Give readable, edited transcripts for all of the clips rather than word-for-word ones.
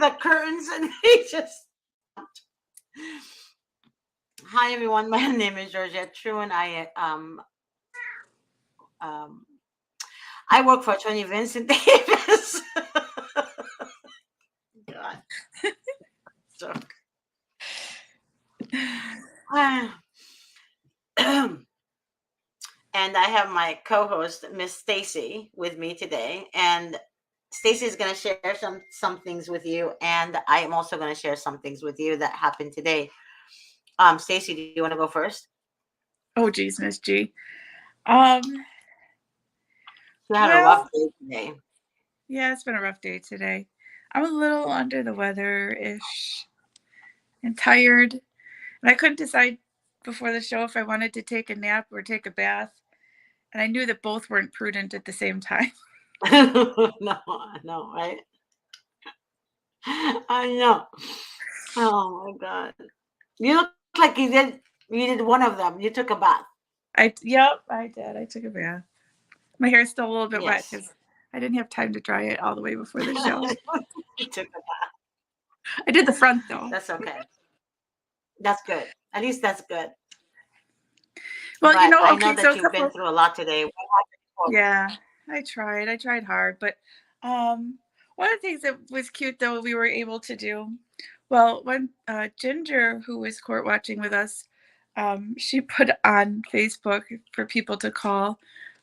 the curtains and he just. Hi everyone, my name is Georgette True, and um I work for Tony Vincent Davis. God, joke. And I have my co-host Miss Stacy with me today, and Stacy is going to share some things with you, and I am also going to share some things with you that happened today. Stacy, do you want to go first? Oh, geez, Miss G. Um, You had a well, rough day today. yeah, it's been a rough day today. I'm a little under the weather-ish and tired, and I couldn't decide before the show if I wanted to take a nap or take a bath, and I knew that both weren't prudent at the same time. No, I know, right? I know. Oh my God. You look like you did one of them. You took a bath. Yep, I did. I took a bath. My hair's still a little bit wet Yes. because I didn't have time to dry it all the way before the show. You took a bath. I did the front though. That's okay. That's good. At least that's good. Well, But I know okay, so that a you've been couple. through a lot today. What happened? Yeah, I tried. I tried hard, but one of the things that was cute though we were able to do. Well, when Ginger, who was court watching with us, she put on Facebook for people to call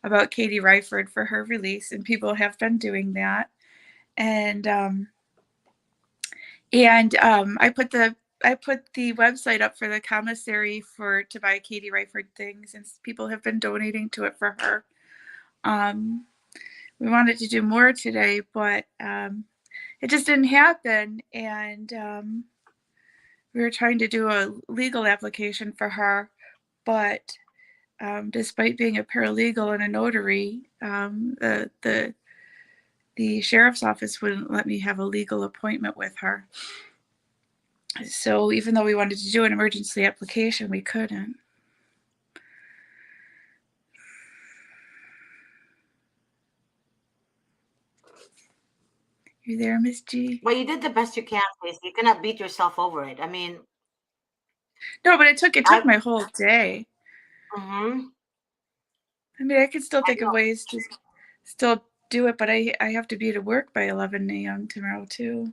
about Katie Ryford for her release, and people have been doing that. And I put the website up for the commissary for to buy Katie Ryford things, and people have been donating to it for her. Um, we wanted to do more today, but it just didn't happen. And we were trying to do a legal application for her, but despite being a paralegal and a notary, the sheriff's office wouldn't let me have a legal appointment with her. So even though we wanted to do an emergency application, we couldn't. You there, Miss G? Well, you did the best you can, Stacey. You cannot beat yourself over it. I mean, No, but it took I. my whole day. Hmm. I mean, I could still I think of know. ways to still do it, but I have to be to work by 11 a.m. tomorrow too.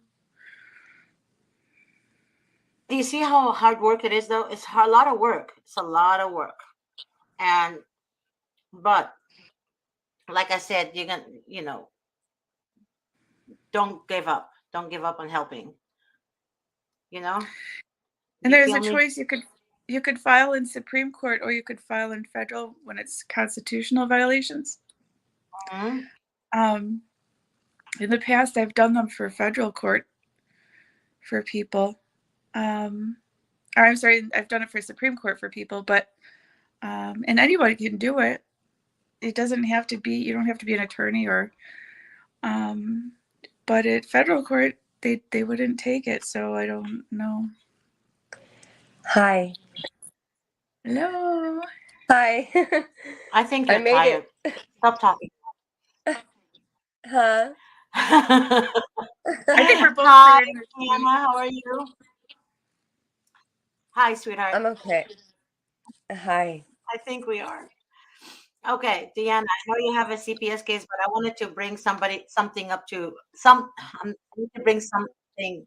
Do you see how hard work it is, though? It's a lot of work. It's a lot of work. And but like I said, you're gonna, don't give up. Don't give up on helping. You know? And You there's a feel me? choice you could file in Supreme Court or you could file in federal when it's constitutional violations. Hmm. Um, in the past, I've done them for federal court for people. Or I'm sorry, I've done it for Supreme Court for people, but and anybody can do it. It doesn't have to be. You don't have to be an attorney or. Um, but at federal court, they wouldn't take it, so I don't know. Hi. Hello. Hi. I think I you're made tired. it. Stop talking. Huh? I think we're both Hi, tired in the seat. Anna. How are you? Hi, sweetheart. I'm okay. Hi. I think we are. Okay, Deanna, I know you have a CPS case, but I wanted to bring something up to some. I need to bring something.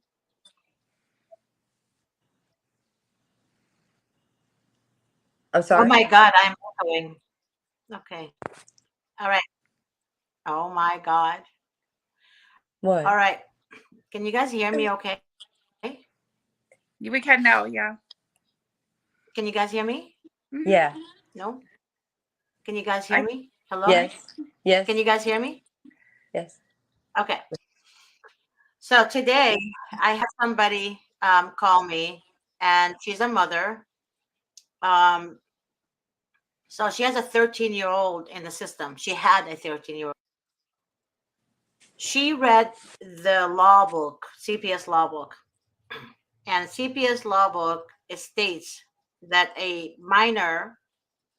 I'm Oh sorry? my God, I'm echoing. Okay. All right. Oh my God. All What? right. Can you guys hear me okay? We can now, yeah. Can you guys hear me? Mm-hmm. Yeah. No? Can you guys hear I me? Hello? Yes. Yes. Can you guys hear me? Yes. Okay. So today I had somebody call me, and she's a mother. Um, so she has a 13-year-old in the system. She had a 13-year-old. She read the law book, CPS law book, and CPS law book, it states that a minor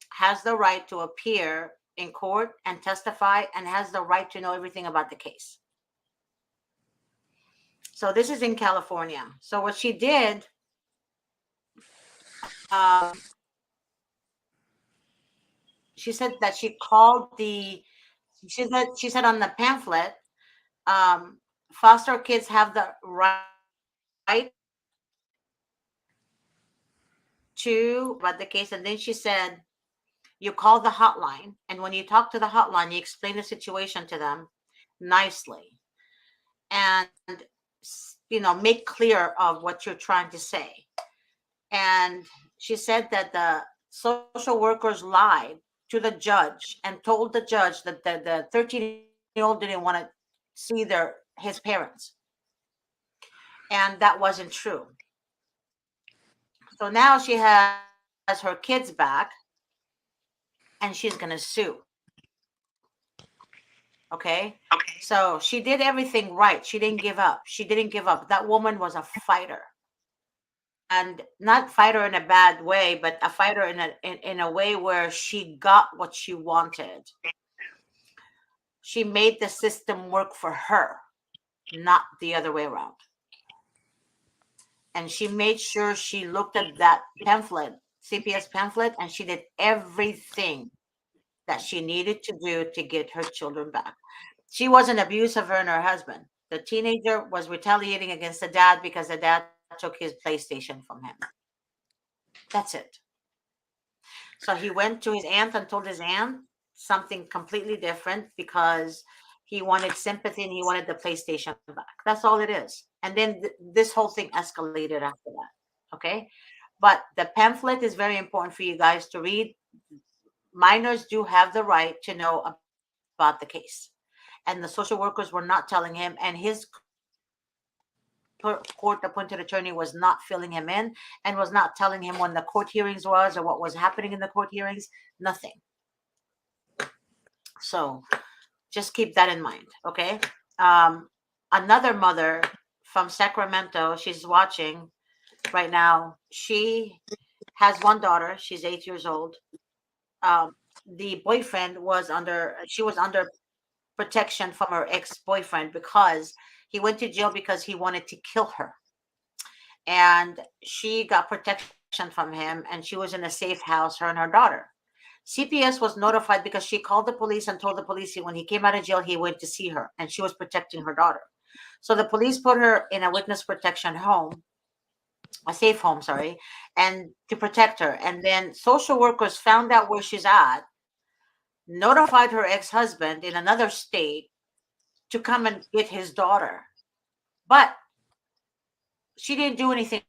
has the right to appear in court and testify and has the right to know everything about the case. So this is in California. So what she did, she said that she called the. She said on the pamphlet, um, foster kids have the right to about the case, and then she said you call the hotline, and when you talk to the hotline, you explain the situation to them nicely, and make clear of what you're trying to say. And she said that the social workers lied to the judge and told the judge that the 13-year-old didn't want to see his parents, and that wasn't true. So now she has her kids back, and she's going to sue. Okay. So she did everything right. She didn't give up. She didn't give up. That woman was a fighter. And not fighter in a bad way, but a fighter in a way where she got what she wanted. She made the system work for her, not the other way around. And she made sure she looked at that pamphlet, CPS pamphlet, and she did everything that she needed to do to get her children back. She wasn't abusive, her and her husband. The teenager was retaliating against the dad because the dad took his PlayStation from him. That's it. So he went to his aunt and told his aunt something completely different because he wanted sympathy and he wanted the PlayStation back. That's all it is. And then this whole thing escalated after that. Okay. But the pamphlet is very important for you guys to read. Minors do have the right to know about the case. And the social workers were not telling him, and his court appointed attorney was not filling him in and was not telling him when the court hearings was or what was happening in the court hearings. Nothing. So just keep that in mind. Okay. Another mother from Sacramento, she's watching right now. She has one daughter. She's 8 years old. The boyfriend she was under protection from her ex-boyfriend because he went to jail because he wanted to kill her. And she got protection from him, and she was in a safe house, her and her daughter. CPS was notified because she called the police and told the police when he came out of jail, he went to see her and she was protecting her daughter. So the police put her in a witness protection home, a safe home, sorry, and to protect her. And then social workers found out where she's at, notified her ex-husband in another state to come and get his daughter. But she didn't do anything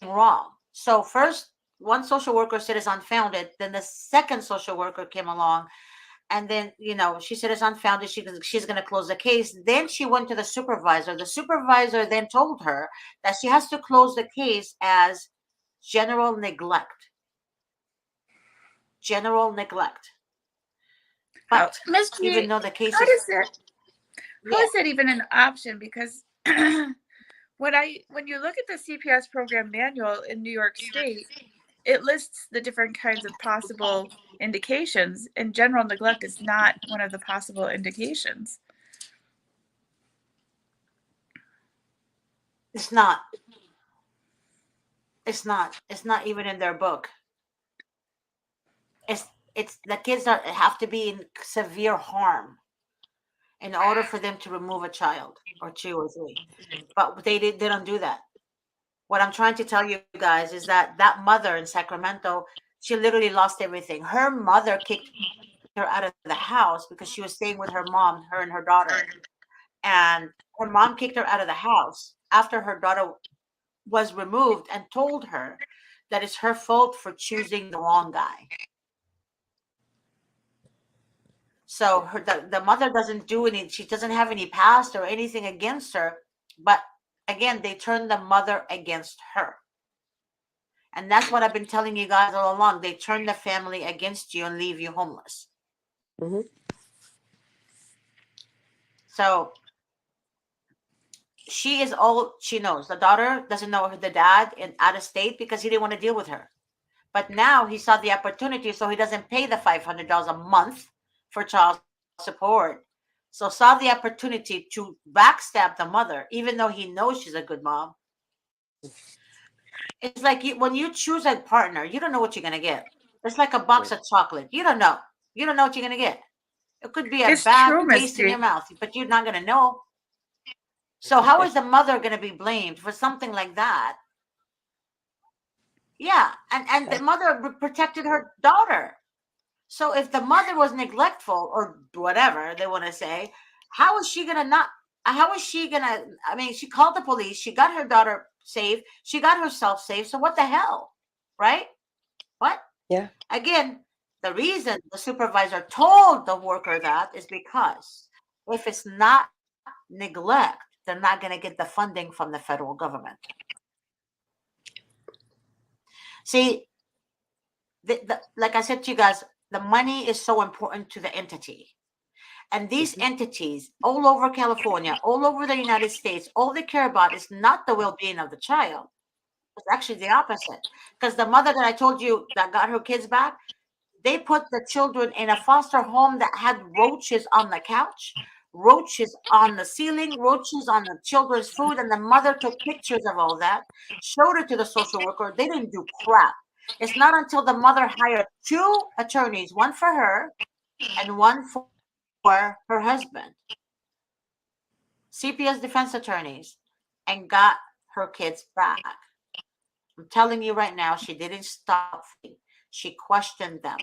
wrong. So first, one social worker said it's unfounded. Then the second social worker came along, and then she said it's unfounded. She's going to close the case. Then she went to the supervisor. The supervisor then told her that she has to close the case as general neglect. General neglect. But Ms. even G, though the case how is is that even an option? Because when you look at the CPS program manual in New York State, it lists the different kinds of possible indications, and general neglect is not one of the possible indications. it's not. It's not even in their book. It's the kids have to be in severe harm in order for them to remove a child or two or three. But they don't do that. What I'm trying to tell you guys is that mother in Sacramento, she literally lost everything. Her mother kicked her out of the house because she was staying with her mom, her and her daughter. And her mom kicked her out of the house after her daughter was removed and told her that it's her fault for choosing the wrong guy. So the mother doesn't do any, she doesn't have any past or anything against her. But again, they turn the mother against her. And that's what I've been telling you guys all along. They turn the family against you and leave you homeless. Mm-hmm. So she is all she knows. The daughter doesn't know the dad in out of state because he didn't want to deal with her. But now he saw the opportunity, so he doesn't pay the $500 a month for child support. So So saw the opportunity to backstab the mother, even though he knows she's a good mom. It's like when you choose a partner, you don't know what you're gonna get. It's like a box of chocolate. You don't know. You don't know what you're gonna get. It could be a It's bad true, taste in Misty. your mouth, but you're not gonna know. So how is the mother gonna be blamed for something like that? Yeah, and the mother protected her daughter. So if the mother was neglectful or whatever they want to say, how is she gonna not? How is she gonna? I mean, she called the police. She got her daughter safe. She got herself safe. So what the hell, right? What? Yeah. Again, the reason the supervisor told the worker that is because if it's not neglect, they're not going to get the funding from the federal government. See, like I said to you guys, the money is so important to the entity. And these entities all over California, all over the United States, all they care about is not the well-being of the child. It's actually the opposite. Because the mother that I told you that got her kids back, they put the children in a foster home that had roaches on the couch, roaches on the ceiling, roaches on the children's food, and the mother took pictures of all that, showed it to the social worker. They didn't do crap. It's not until the mother hired 2 attorneys, one for her and one for her husband, CPS defense attorneys, and got her kids back. I'm telling you right now, she didn't stop. She questioned them.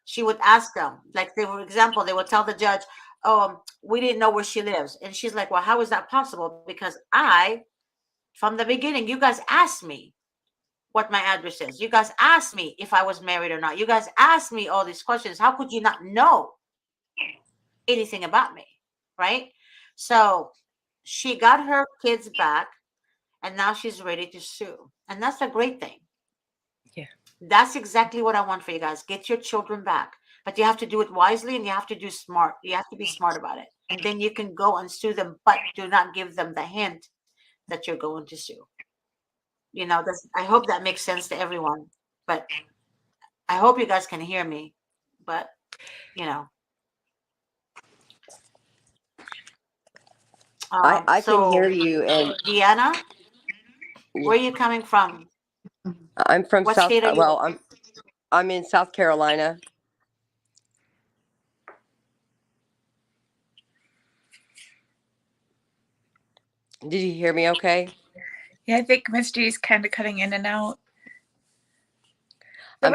She would ask them, like, they, for example, they would tell the judge, "Oh, we didn't know where she lives," and she's like, "Well, how is that possible? Because from the beginning, you guys asked me what my address is. You guys asked me if I was married or not. You guys asked me all these questions. How could you not know anything about me, right?" So she got her kids back, and now she's ready to sue, and that's a great thing. Yeah. That's exactly what I want for you guys. Get your children back. But you have to do it wisely and you have to do smart. You have to be smart about it. And then you can go and sue them, but do not give them the hint that you're going to sue. I hope that makes sense to everyone. But I hope you guys can hear me. But, you know. I can hear you, and Deanna, where are you coming from? I'm from What South. state are you in? I'm in South Carolina. Did you hear me? Okay. Yeah, I think Misty's kind of cutting in and out. So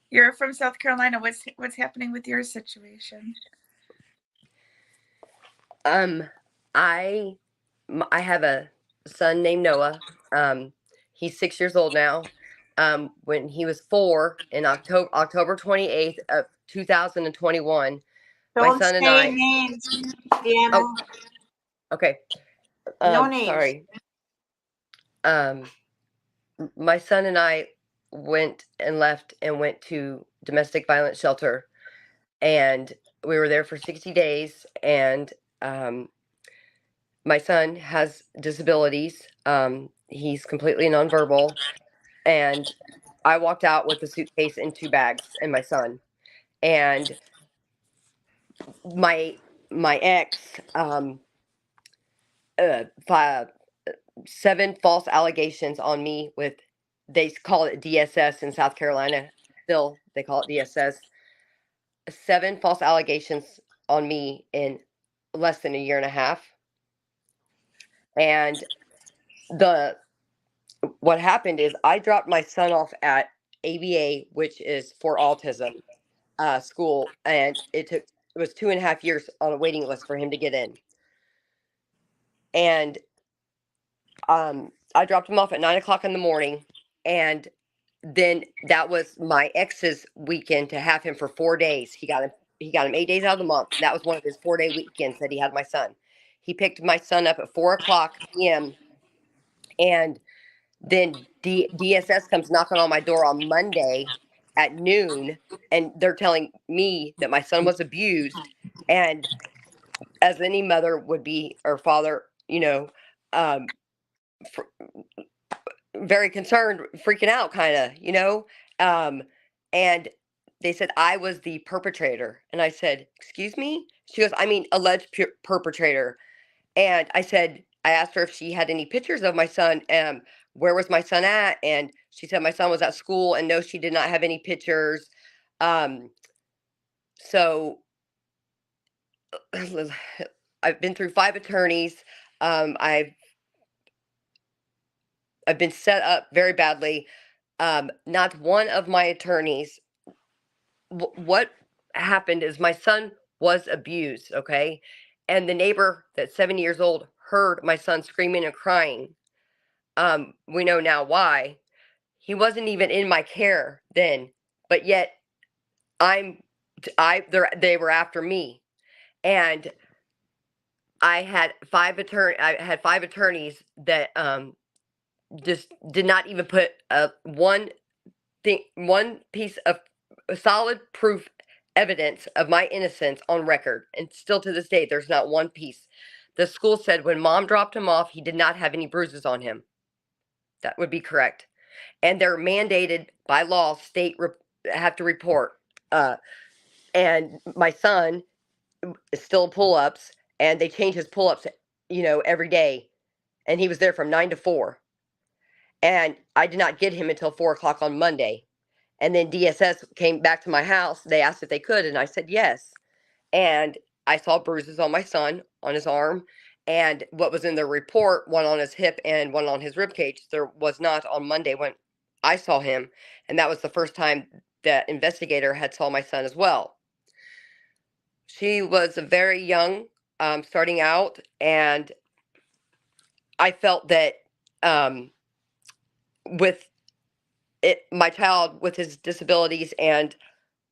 you're from South Carolina. What's happening with your situation? I have a son named Noah. He's 6 years old now. When he was 4 in October 28th of 2021, my Don't son and say I. names, Deanna. Oh, okay. No names. Sorry. My son and I went to domestic violence shelter, and we were there for 60 days. And my son has disabilities. He's completely nonverbal, and I walked out with a suitcase and 2 bags and my son. And my ex, 7 false allegations on me with, they call it DSS in South Carolina. Still, they call it DSS. 7 false allegations on me in less than a year and a half. And what happened is I dropped my son off at ABA, which is for autism school, and it was 2.5 years on a waiting list for him to get in. And I dropped him off at 9 o'clock in the morning, and then that was my ex's weekend to have him for 4 days. He got him 8 days out of the month. That was one of his 4-day weekends that he had my son. He picked my son up at 4:00 p.m. and then DSS comes knocking on my door on Monday at noon, and they're telling me that my son was abused. And as any mother would be, or father, very concerned, freaking out, kind of, and they said I was the perpetrator. And I said, "Excuse me?" She goes, I mean, alleged perpetrator. And I asked her if she had any pictures of my son. Where was my son at? And she said my son was at school. And no, she did not have any pictures. So I've been through 5 attorneys. I've been set up very badly. Not one of my attorneys. What happened is my son was abused, okay? And the neighbor that's 7 years old heard my son screaming and crying. We know now why. He wasn't even in my care then, but yet they were after me. And I had 5 attorneys that just did not even put one piece of solid proof evidence of my innocence on record. And still to this day, there's not one piece. The school said when mom dropped him off, he did not have any bruises on him. That would be correct. And they're mandated by law, have to report. And my son is still pull-ups, and they change his pull-ups, every day. And he was there from 9 to 4. And I did not get him until 4 o'clock on Monday. And then DSS came back to my house. They asked if they could, and I said yes. And I saw bruises on my son, on his arm, and what was in the report, one on his hip and one on his rib cage, there was not on Monday when I saw him. And that was the first time that investigator had saw my son as well. She was very young, starting out, and I felt that with my child with his disabilities and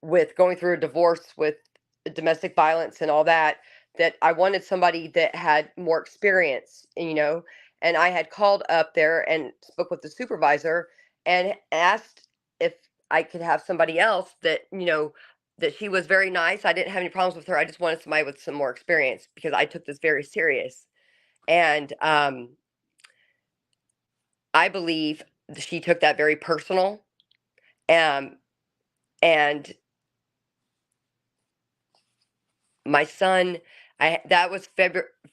with going through a divorce with domestic violence and all that I wanted somebody that had more experience, and I had called up there and spoke with the supervisor and asked if I could have somebody else that, that she was very nice. I didn't have any problems with her. I just wanted somebody with some more experience because I took this very serious. And I believe she took that very personal. And my son, that was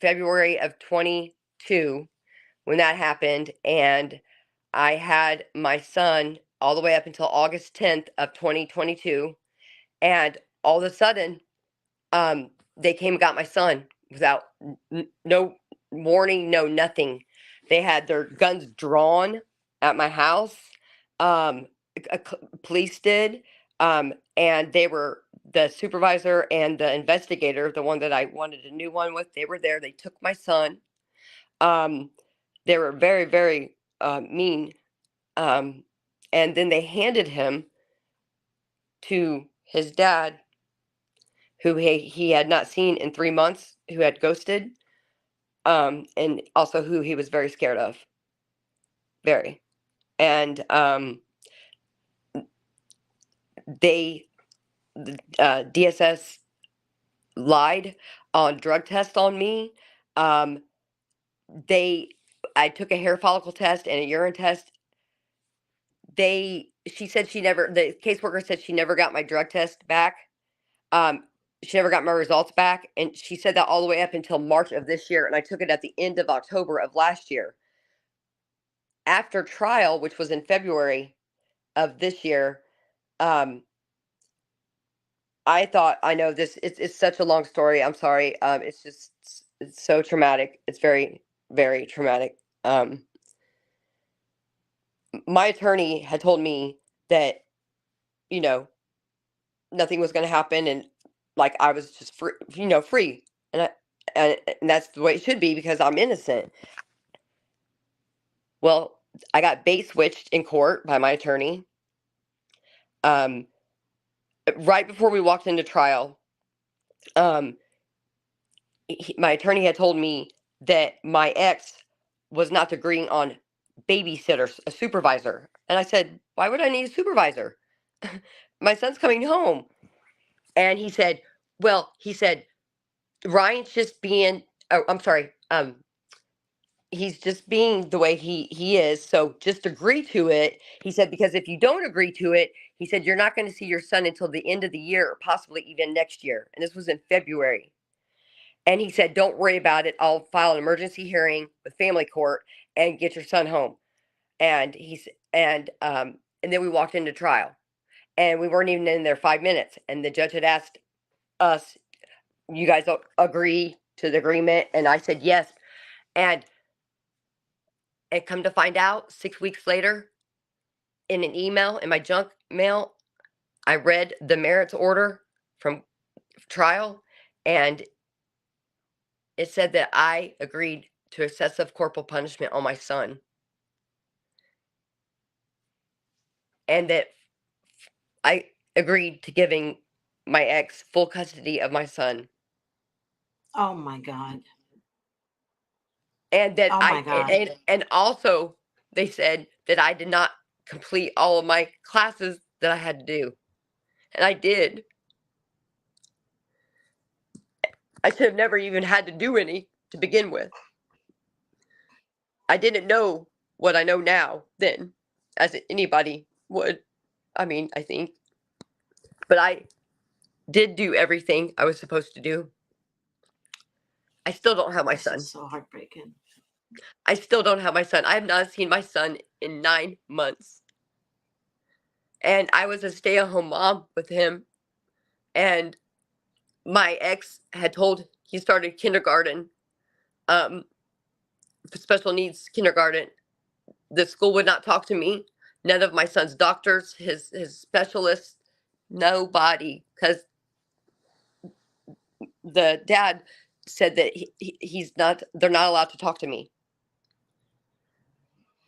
February of 22 when that happened, and I had my son all the way up until August 10th of 2022, and all of a sudden, they came and got my son without no warning, no nothing. They had their guns drawn at my house. Police did, and they were the supervisor and the investigator, the one that I wanted a new one with. They were there. They took my son. They were very, very mean. And then they handed him to his dad, who he had not seen in 3 months, who had ghosted, and also who he was very scared of. Very. And DSS lied on drug test on me. I took a hair follicle test and a urine test. The caseworker said she never got my drug test back. She never got my results back. And she said that all the way up until March of this year. And I took it at the end of October of last year. After trial, which was in February of this year, I thought, I know it's such a long story. I'm sorry. It's so traumatic. It's very, very traumatic. My attorney had told me that, nothing was going to happen. And like, I was just free, free. And that's the way it should be because I'm innocent. Well, I got bait switched in court by my attorney. Right before we walked into trial, my attorney had told me that my ex was not agreeing on babysitters, a supervisor. And I said, why would I need a supervisor? My son's coming home. And he said, Ryan's just being, I'm sorry, he's just being the way he is. So just agree to it. He said, because if you don't agree to it, he said, you're not going to see your son until the end of the year, or possibly even next year. And this was in February. And he said, don't worry about it. I'll file an emergency hearing with family court and get your son home. And and then we walked into trial, and we weren't even in there 5 minutes. And the judge had asked us, you guys agree to the agreement? And I said, yes. And come to find out 6 weeks later, in an email in my junk mail, I read the merits order from trial, and it said that I agreed to excessive corporal punishment on my son, and that I agreed to giving my ex full custody of my son, Oh my God. and that Oh my God. and also they said that I did not complete all of my classes that I had to do, and I did. I should have never even had to do any to begin with. I didn't know what I know now then, as anybody would. I mean, I think. But I did do everything I was supposed to do. I still don't have my This son. is so heartbreaking. I still don't have my son. I have not seen my son in 9 months. And I was a stay-at-home mom with him. And my ex had told, he started kindergarten, special needs kindergarten. The school would not talk to me. None of my son's doctors, his specialists, nobody. Because the dad said that they're not allowed to talk to me.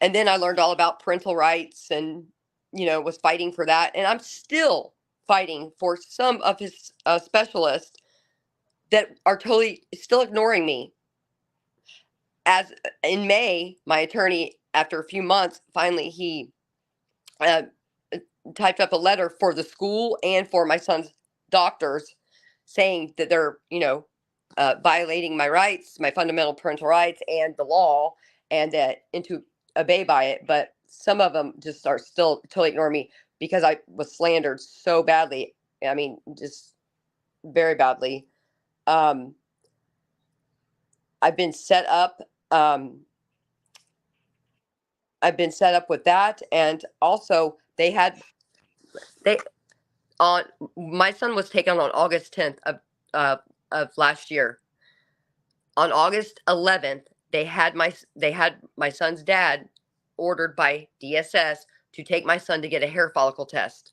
And then I learned all about parental rights and, was fighting for that. And I'm still fighting for some of his specialists that are totally still ignoring me. As in May, my attorney, after a few months, finally he typed up a letter for the school and for my son's doctors saying that they're, violating my rights, my fundamental parental rights and the law, and that and to obey by it. But some of them just are still totally ignoring me because I was slandered so badly. I mean, just very badly. I've been set up. I've been set up with that, and also they on my son was taken on August 10th of last year. On August 11th, they had my son's dad ordered by DSS to take my son to get a hair follicle test.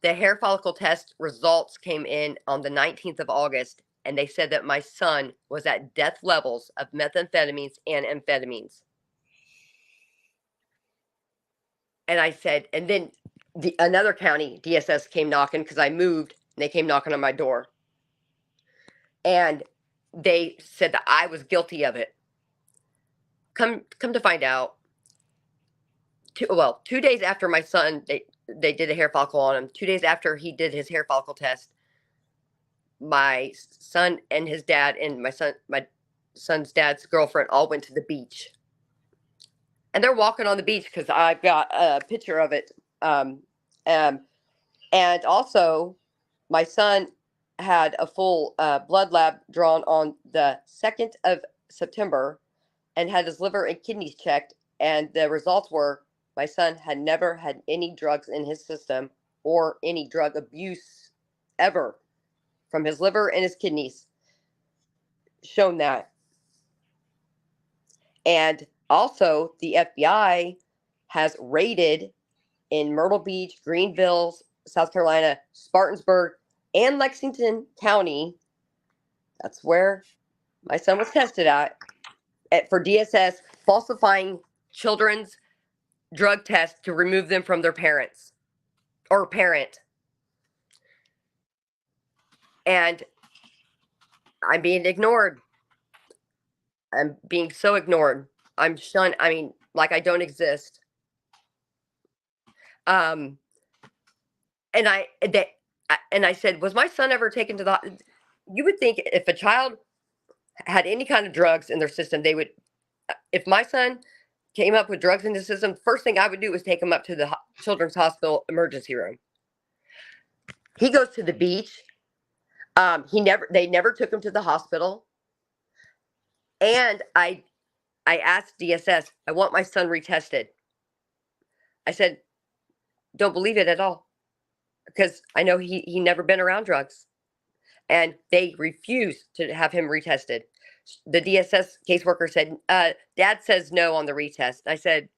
The hair follicle test results came in on the 19th of August, and they said that my son was at death levels of methamphetamines and amphetamines. And I said, and then another county DSS came knocking because I moved, and they came knocking on my door. And they said that I was guilty of it. Come to find out, 2 days after my son, they did a hair follicle on him. 2 days after he did his hair follicle test, my son and his dad and my son's dad's girlfriend all went to the beach. And they're walking on the beach because I've got a picture of it. And also, my son had a full blood lab drawn on the 2nd of September and had his liver and kidneys checked. And the results were my son had never had any drugs in his system or any drug abuse ever from his liver and his kidneys. Shown that. And also, the FBI has raided in Myrtle Beach, Greenville, South Carolina, Spartanburg, and Lexington County. That's where my son was tested at for DSS, falsifying children's drug tests to remove them from their parents or parent. And I'm being ignored. I'm being so ignored. I'm shunned. I mean, like I don't exist. And I said, was my son ever taken to the? You would think if a child had any kind of drugs in their system, they would. If my son came up with drugs in the system, first thing I would do was take him up to the children's hospital emergency room. He goes to the beach. They never took him to the hospital. And I asked DSS, I want my son retested. I said, don't believe it at all, because I know he never been around drugs. And they refused to have him retested. The DSS caseworker said, Dad says no on the retest. I said,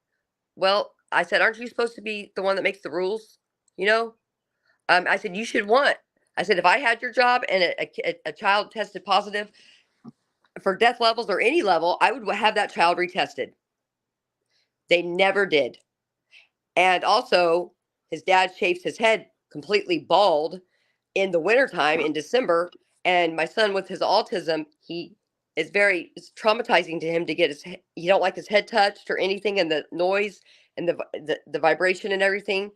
well, aren't you supposed to be the one that makes the rules? You know? I said, you should want. I said, if I had your job and a child tested positive for death levels or any level, I would have that child retested. They never did. And also, his dad shaves his head completely bald in the wintertime in December. And my son, with his autism, it's traumatizing to him to get he don't like his head touched or anything, and the noise and the vibration and everything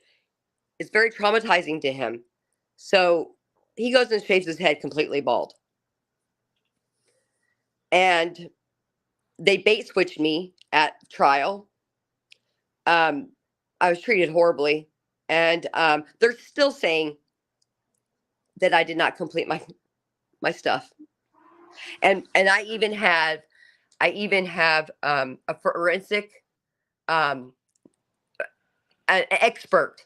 is very traumatizing to him. So he goes and shaves his head completely bald. And they bait switched me at trial. I was treated horribly, and they're still saying that I did not complete my stuff. And I even have a forensic an expert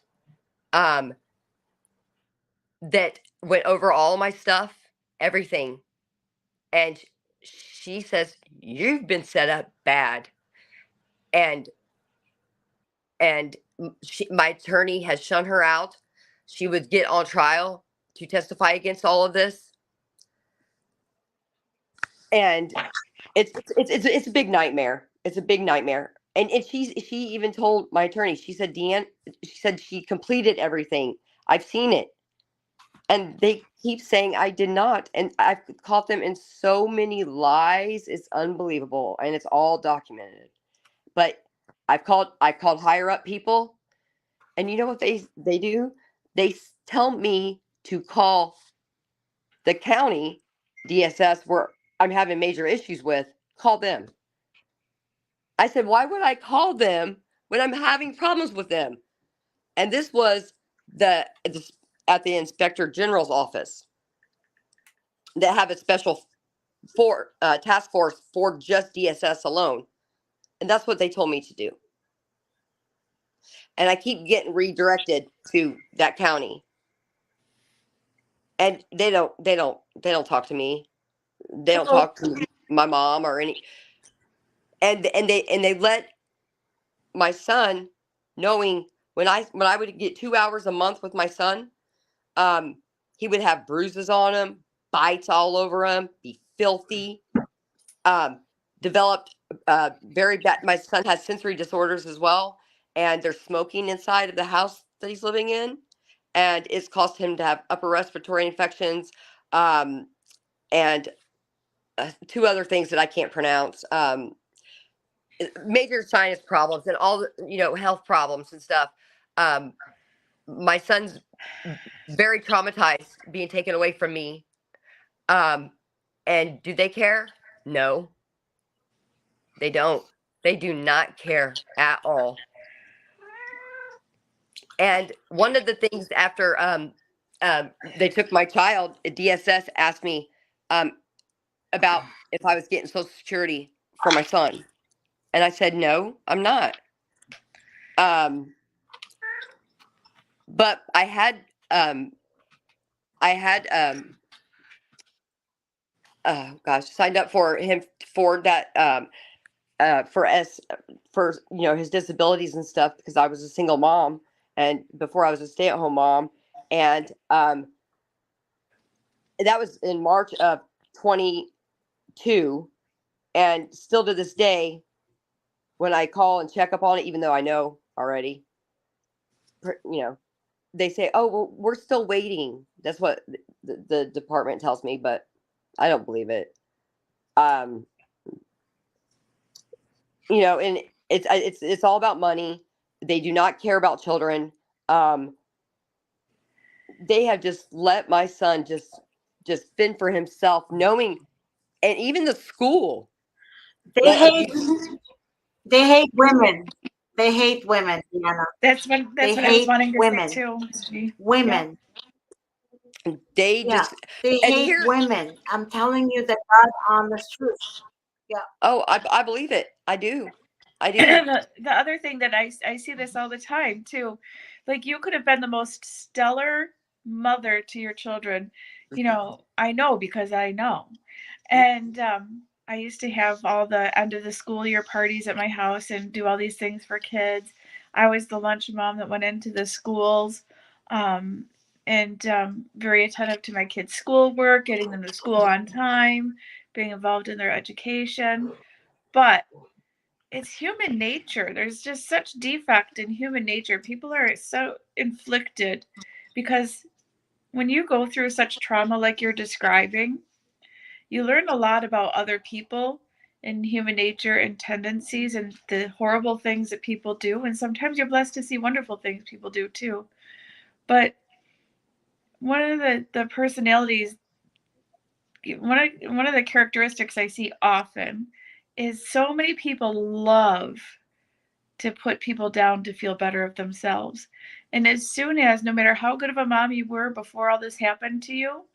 that went over all my stuff, everything, and she says, you've been set up bad. And my attorney has shun her out. She would get on trial to testify against all of this. And it's a big nightmare. It's a big nightmare. And she even told my attorney, she said, Deanne, she said she completed everything. I've seen it. And they keep saying I did not. And I've caught them in so many lies. It's unbelievable. And it's all documented. But I've called higher up people. And you know what they do? They tell me to call the county DSS where I'm having major issues with. Call them. I said, why would I call them when I'm having problems with them? And this was at the Inspector General's office that have a special task force for just DSS alone. And that's what they told me to do. And I keep getting redirected to that county. And they don't talk to me. They don't talk to my mom or any. And they let my son, knowing when I would get 2 hours a month with my son, he would have bruises on him, bites all over him, be filthy, developed very bad. My son has sensory disorders as well, and there's smoking inside of the house that he's living in, and it's caused him to have upper respiratory infections, and two other things that I can't pronounce. Major sinus problems and all the, health problems and stuff. My son's very traumatized being taken away from me. And do they care? No, they don't. They do not care at all. And one of the things after they took my child, DSS asked me about if I was getting Social Security for my son. And I said, no, I'm not. But I had signed up for him for that, for his disabilities and stuff, because I was a single mom, and before I was a stay-at-home mom. And that was in March of 22. And still to this day, when I call and check up on it, even though I know already, they say, oh, well, we're still waiting. That's what the department tells me, but I don't believe it. And it's all about money. They do not care about children. They have just let my son just fend for himself, knowing, and even the school. They hate women. They hate women, Deanna. That's what I was wanting to say too. Women. They Yeah, just, they and hate here, women. I'm telling you the God honest truth. Yeah. oh, I believe it. I do. I do. The other thing that I see this all the time too, like you could have been the most stellar mother to your children. You Mhm. know, I know because I know. And I used to have all the end of the school year parties at my house and do all these things for kids. I was the lunch mom that went into the schools, um, and very attentive to my kids' schoolwork, getting them to school on time, being involved in their education. But it's human nature. There's just such defect in human nature. People are so inflicted because when you go through such trauma like you're describing, you learn a lot about other people and human nature and tendencies and the horrible things that people do. And sometimes you're blessed to see wonderful things people do too. But one of the personalities, one of the characteristics I see often is so many people love to put people down to feel better of themselves. And as soon as, no matter how good of a mom you were before all this happened to you,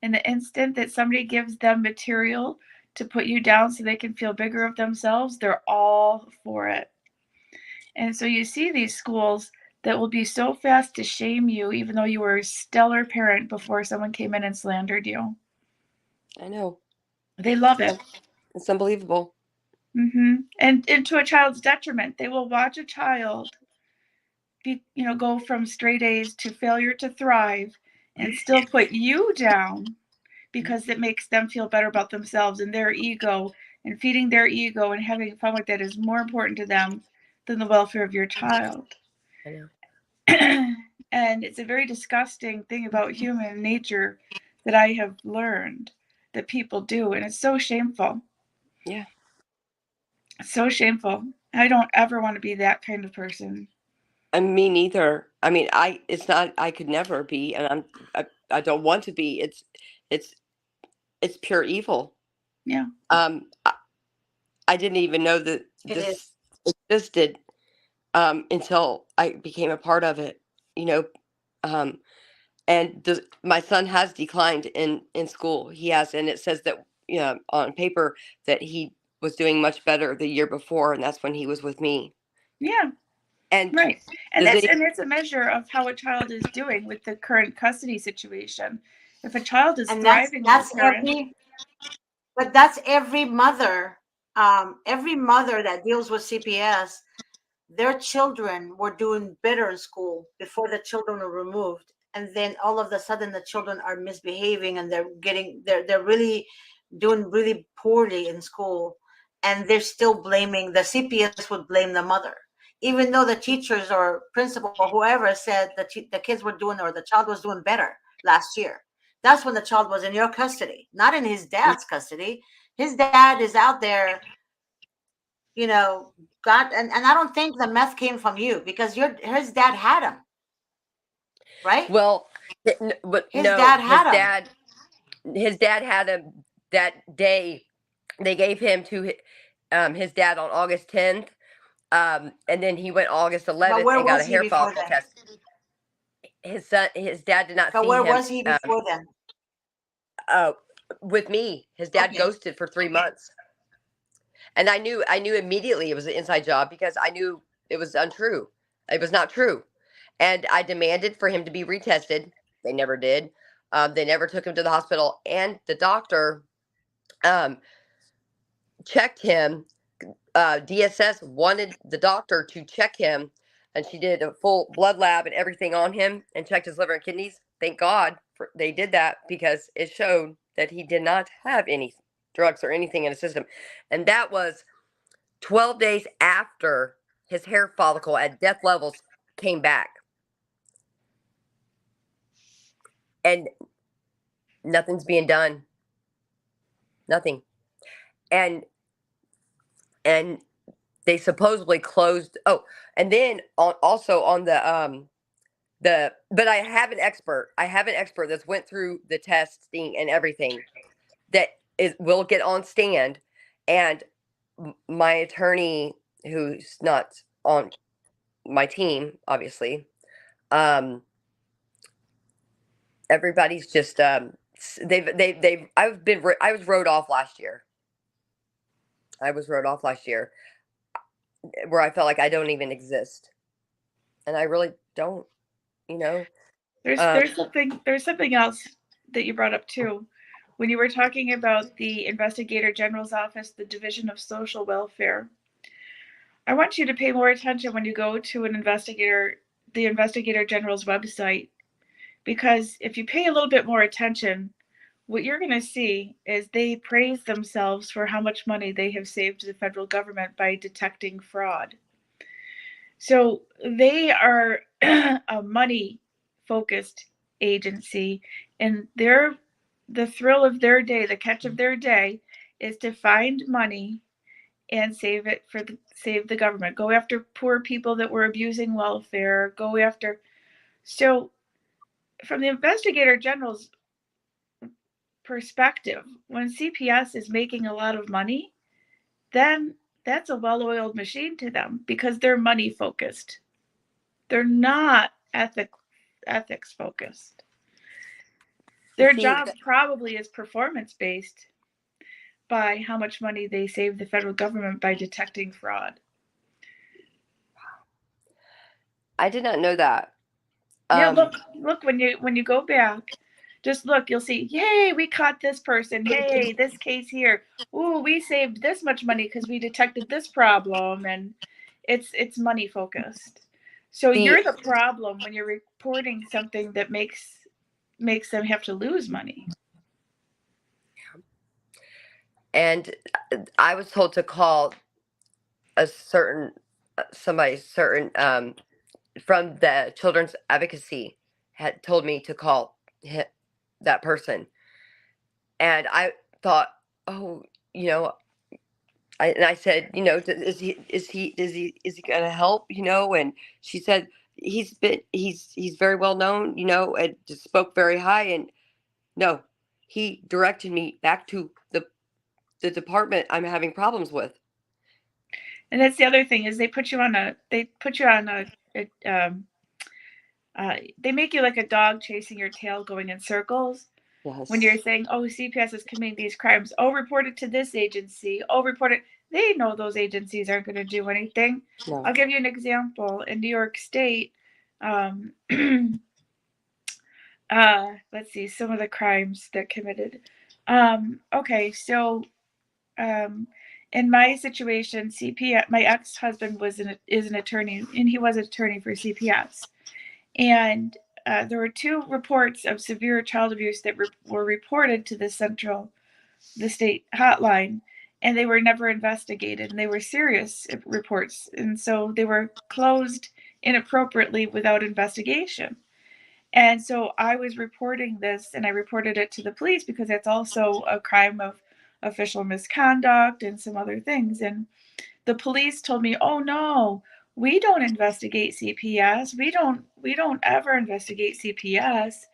in the instant that somebody gives them material to put you down so they can feel bigger of themselves, they're all for it. And so you see these schools that will be so fast to shame you, even though you were a stellar parent before someone came in and slandered you. I know. They love it. It's unbelievable. And to a child's detriment, they will watch a child go from straight A's to failure to thrive and still put you down because it makes them feel better about themselves and their ego, and feeding their ego and having fun with that is more important to them than the welfare of your child. I know. And it's a very disgusting thing about human nature that I have learned that people do, and it's so shameful. Yeah. So shameful. I don't ever want to be that kind of person. Me neither. I mean, it's not, I could never be, and I don't want to be. It's, it's pure evil. Yeah. I didn't even know that It is. this existed, until I became a part of it, you know. Um, and my son has declined in school. He has, and it says that, on paper, that he was doing much better the year before, and that's when he was with me. Yeah. And Right. And does that's it? and it's a measure of how a child is doing with the current custody situation. If a child is And that's thriving with a that's parent, every mother. Every mother that deals with CPS, their children were doing better in school before the children were removed, and then all of a sudden the children are misbehaving and they're really doing really poorly in school, and they're still blaming the CPS would blame the mother, even though the teachers or principal or whoever said the kids were doing or the child was doing better last year. That's when the child was in your custody, not in his dad's custody. His dad is out there, you know, got, and I don't think the meth came from you because his dad had him, right? Well, but His no, dad had him. his dad had him that day. They gave him to his dad on August 10th, and then he went August But 11th where and got was a he hair before follicle then? test. His dad did not But see where him. was he before then? Uh, with me, his dad Okay. ghosted for 3 months, and I knew immediately it was an inside job because I knew it was untrue. It was not true, and I demanded for him to be retested. They never did. They never took him to the hospital, and the doctor um, checked him. DSS wanted the doctor to check him, and she did a full blood lab and everything on him and checked his liver and kidneys. Thank God they did that because it showed that he did not have any drugs or anything in his system. And that was 12 days after his hair follicle at death levels came back. And nothing's being done. Nothing. And and they supposedly closed. Oh, and then also on but I have an expert. I have an expert that's went through the testing and everything that will get on stand, and my attorney, who's not on my team, obviously, um, everybody's just they've I was wrote off last year. I was wrote off last year where I felt like I don't even exist, and I really don't. You know, There's something else that you brought up too. When you were talking about the Investigator General's Office, the Division of Social Welfare, I want you to pay more attention when you go to the Investigator General's website, because if you pay a little bit more attention, what you're going to see is they praise themselves for how much money they have saved the federal government by detecting fraud. So they are a money focused agency, and the thrill of their day, the catch of their day, is to find money and save the government. Go after poor people that were abusing welfare. Go after. So from the Investigator General's perspective, when CPS is making a lot of money, then that's a well-oiled machine to them because they're money focused. They're not ethics focused. Their see, job probably is performance based by how much money they save the federal government by detecting fraud. I did not know that. Yeah, look when you go back, just look, you'll see, yay, we caught this person. Hey, this case here. Ooh, we saved this much money because we detected this problem, and it's money focused. So the you're the problem when you're reporting something that makes them have to lose money. and I was told to call a certain somebody certain from the children's advocacy had told me to call that person, and I thought, oh, you know, I said, you know, is he gonna help, you know? And she said he's very well known, you know, and just spoke very high, and no, he directed me back to the department I'm having problems with. And that's the other thing is they put you on they make you like a dog chasing your tail going in circles. When you're Yes. saying, oh, CPS is committing these crimes, oh, report it to this agency, oh, report it. They know those agencies aren't going to do anything. No. I'll give you an example. In New York State, um, let's see, some of the crimes that committed. Okay, so in my situation, CPS, my ex-husband is an attorney, and he was an attorney for CPS. And there were 2 reports of severe child abuse that were reported to the state hotline, and they were never investigated, and they were serious reports, and so they were closed inappropriately without investigation. And so I was reporting this, and I reported it to the police because it's also a crime of official misconduct and some other things. And the police told me, "Oh no, we don't investigate CPS. We don't ever investigate CPS.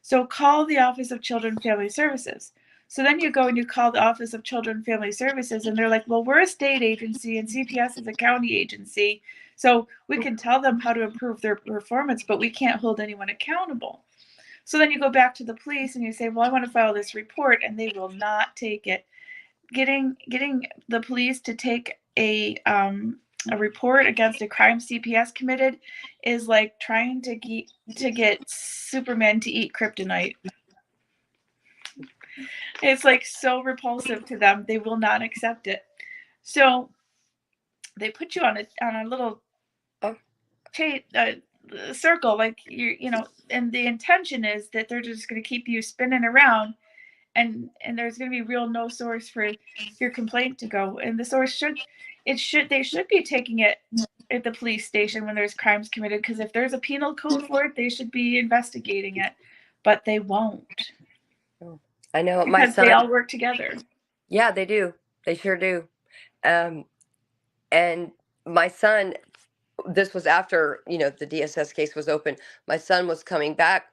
So call the Office of Children and Family Services." So then you go and you call the Office of Children and Family Services, and they're like, "Well, we're a state agency and CPS is a county agency. So we can tell them how to improve their performance, but we can't hold anyone accountable." So then you go back to the police and you say, "Well, I want to file this report," and they will not take it. Getting the police to take a report against a crime CPS committed is like trying to get Superman to eat kryptonite. It's like so repulsive to them; they will not accept it. So they put you on a little Oh, circle, like and the intention is that they're just going to keep you spinning around, and there's going to be real no source for your complaint to go, and the source they should be taking it at the police station when there's crimes committed, because if there's a penal code for it, they should be investigating it, but they won't, I know my because they son. all work together. Yeah, they do. They sure do. Um, and my son, this was after, you know, the DSS case was open. My son was coming back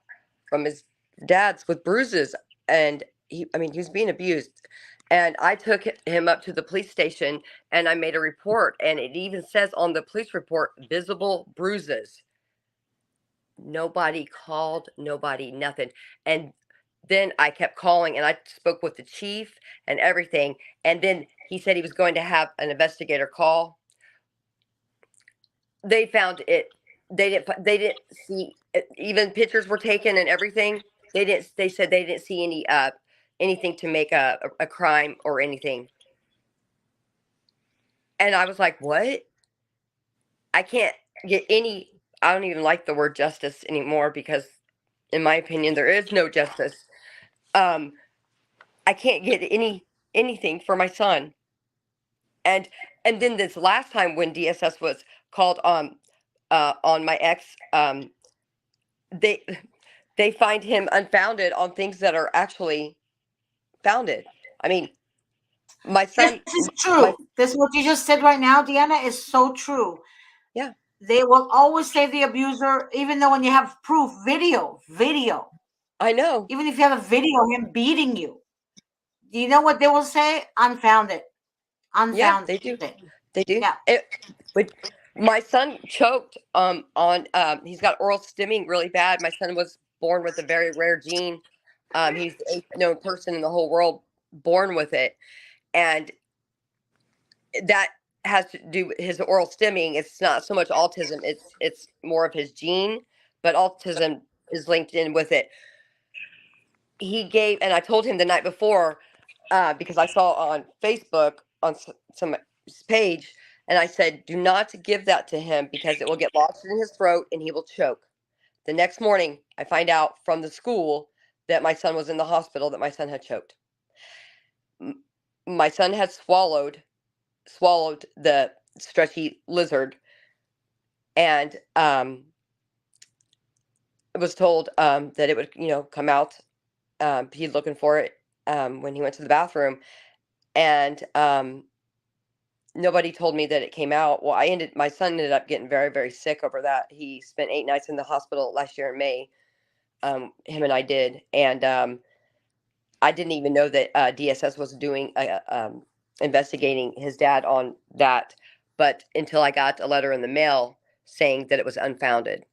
from his dad's with bruises, and he was being abused. And I took him up to the police station, and I made a report, and it even says on the police report, visible bruises. Nobody called, nobody, nothing. And then I kept calling and I spoke with the chief and everything. And then he said he was going to have an investigator call. They found it. They didn't see it, even pictures were taken and everything. They said they didn't see anything to make a crime or anything. And I was like, "What?" I can't get any. I don't even like the word justice anymore because in my opinion there is no justice. Um I can't get anything for my son. And then this last time when DSS was called on my ex, they they find him unfounded on things that are actually founded. I mean, my This son, is my true. This what you just said right now, Deanna, is so true. yeah, They will always say the abuser, even though when you have proof, video, I know. even if you have a video of him beating you, do you know what they will say? Unfounded. Yeah, Unfounded. they do. They do. Yeah. But my son choked on he's got oral stimming really bad. My son was born with a very rare gene. He's the eighth known person in the whole world born with it. And that has to do with his oral stimming. It's not so much autism, it's more of his gene, but autism is linked in with it. He gave, and I told him the night before, because I saw on Facebook on some page, and I said, "Do not give that to him because it will get lodged in his throat and he will choke." The next morning, I find out from the school that my son was in the hospital, that my son had choked. My son had swallowed the stretchy lizard, and was told that it would, come out. He's looking for it when he went to the bathroom, and nobody told me that it came out. Well, my son ended up getting very, very sick over that. He spent 8 nights in the hospital last year in May. Him and I did, and I didn't even know that DSS was doing investigating his dad on that, but until I got a letter in the mail saying that it was unfounded.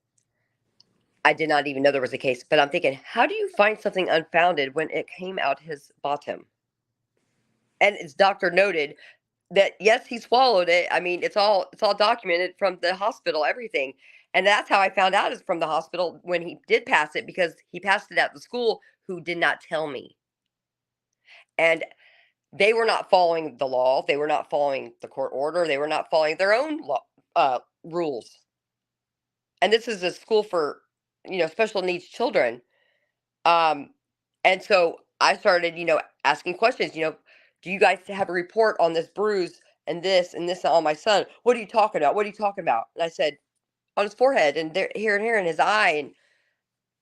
I did not even know there was a case, but I'm thinking, how do you find something unfounded when it came out his bottom? And it's doctor noted that yes, he swallowed it. I mean, it's all documented from the hospital, everything. And that's how I found out is from the hospital when he did pass it, because he passed it at the school who did not tell me. And they were not following the law. They were not following the court order. They were not following their own law, rules. And this is a school for, special needs children. Um, and so I started, asking questions, do you guys have a report on this bruise and this on my son? What are you talking about? What are you talking about? And I said, on his forehead and there, here and here in his eye. And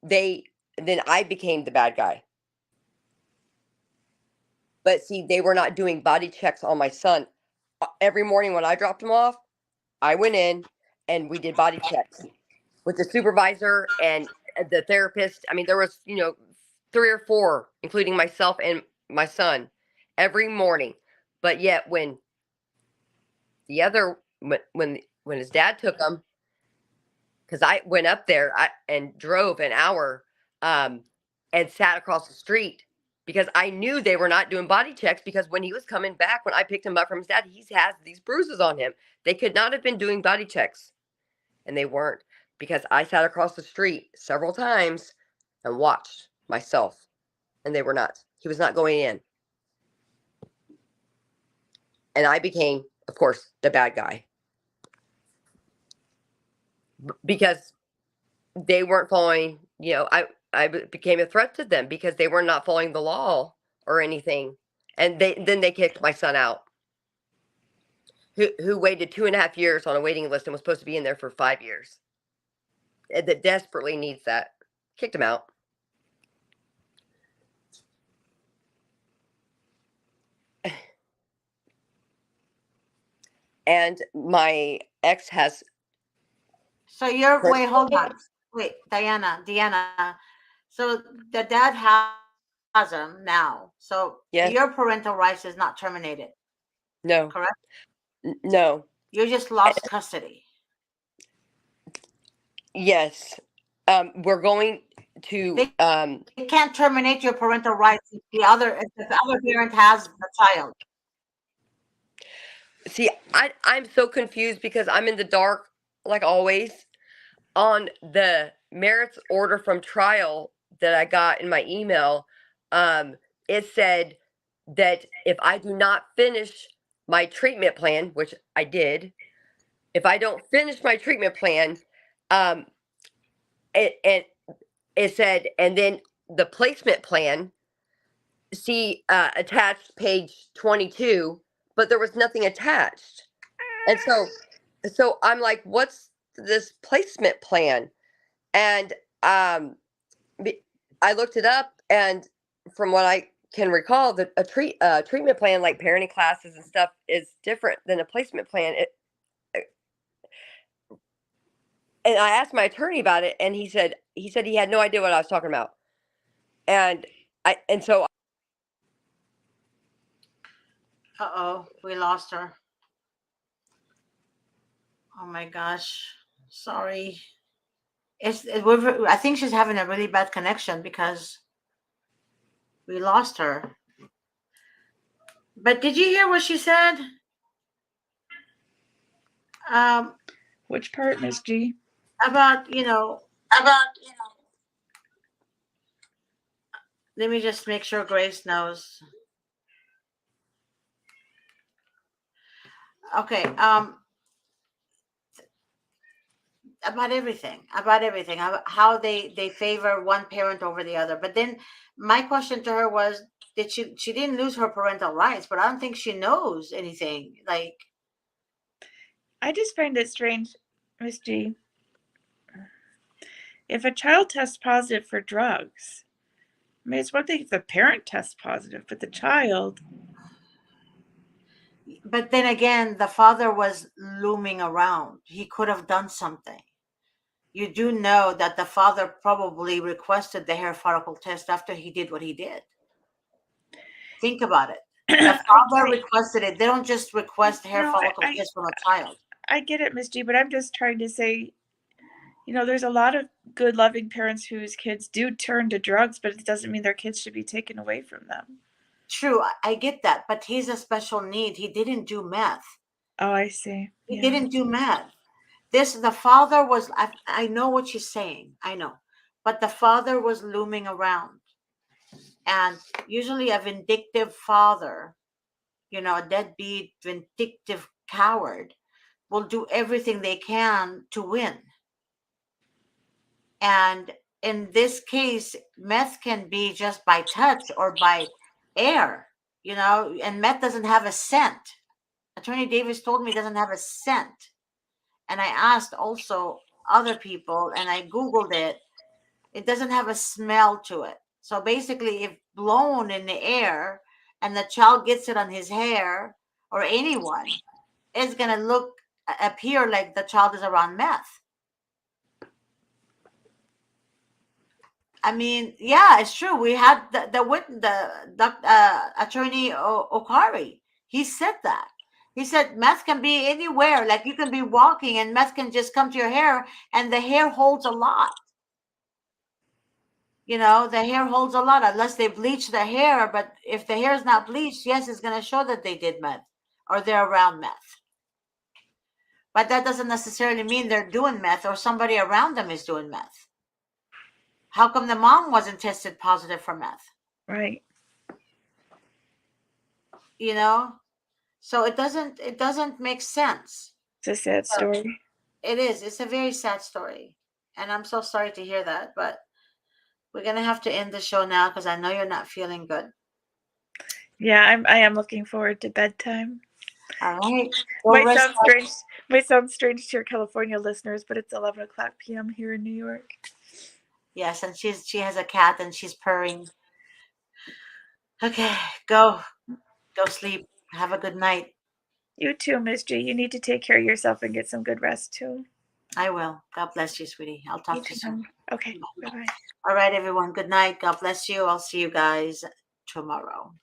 they, then I became the bad guy. But see, they were not doing body checks on my son. Every morning when I dropped him off, I went in and we did body checks with the supervisor and the therapist. I mean, there was, 3 or 4, including myself and my son, every morning. But yet, when the other when his dad took him, because I went up there and drove an hour, and sat across the street because I knew they were not doing body checks. Because when he was coming back, when I picked him up from his dad, he has these bruises on him. They could not have been doing body checks, and they weren't, because I sat across the street several times and watched myself, and they were not. He was not going in. And I became, of course, the bad guy because they weren't following, I became a threat to them because they were not following the law or anything. And then they kicked my son out, who waited 2.5 years on a waiting list and was supposed to be in there for 5 years. That desperately needs that. Kicked him out. And my ex has. So wait, hold on. Wait, Deanna. So the dad has him now. So Yes. your parental rights is not terminated. No. Correct? No. You just lost custody. Yes. we're going to They can't terminate your parental rights if the other parent has the child. see. I'm so confused because I'm in the dark, like always, on the merits order from trial that I got in my email. It said that if I do not finish my treatment plan, which I did, if I don't finish my treatment plan, it said, and then the placement plan, see attached page 22, but there was nothing attached. And so I'm like, what's this placement plan? And I looked it up, and from what I can recall, that a treatment plan like parenting classes and stuff is different than a placement plan. And I asked my attorney about it, and he said he had no idea what I was talking about. And so Uh-oh, we lost her. Oh my gosh. Sorry. I think she's having a really bad connection because we lost her. But did you hear what she said? Which part, Miss G? About, let me just make sure Grace knows. Okay, about everything, how they favor one parent over the other. But then my question to her was, did she didn't lose her parental rights, but I don't think she knows anything. Like, I just find it strange, Miss G. If a child tests positive for drugs, I mean, it's one thing if the parent tests positive, but the child. but then again, the father was looming around. He could have done something. You do know that the father probably requested the hair follicle test after he did what he did. Think about it. The father requested it. They don't just request hair follicle test from a child. I get it, Miss G, but I'm just trying to say, there's a lot of good, loving parents whose kids do turn to drugs, but it doesn't mean their kids should be taken away from them. True, I get that, but he's a special need. He didn't do meth. Oh, I see. He didn't do meth. The father was, I know what she's saying. I know. But the father was looming around. And usually a vindictive father, a deadbeat, vindictive coward, will do everything they can to win. And in this case, meth can be just by touch or by air, and meth doesn't have a scent. Attorney Davis told me it doesn't have a scent. And I asked also other people, and I Googled it. It doesn't have a smell to it. So basically, if blown in the air and the child gets it on his hair or anyone, it's going to appear like the child is around meth. I mean, yeah, it's true. We had the attorney Okari. He said that. He said meth can be anywhere. Like you can be walking and meth can just come to your hair, and the hair holds a lot. The hair holds a lot unless they bleach the hair. But if the hair is not bleached, yes, it's going to show that they did meth or they're around meth. But that doesn't necessarily mean they're doing meth or somebody around them is doing meth. How come the mom wasn't tested positive for meth? Right. So it doesn't make sense. It's a sad story. It is. It's a very sad story. And I'm so sorry to hear that, but we're going to have to end the show now because I know you're not feeling good. Yeah, I am looking forward to bedtime. All right. Might sound strange to your California listeners, but it's 11:00 p.m. here in New York. Yes, and she has a cat and she's purring. Okay, go sleep. Have a good night. You too, Miss G. You need to take care of yourself and get some good rest too. I will. God bless you, sweetie. I'll talk to you soon. Okay. Bye-bye. All right, everyone. Good night. God bless you. I'll see you guys tomorrow.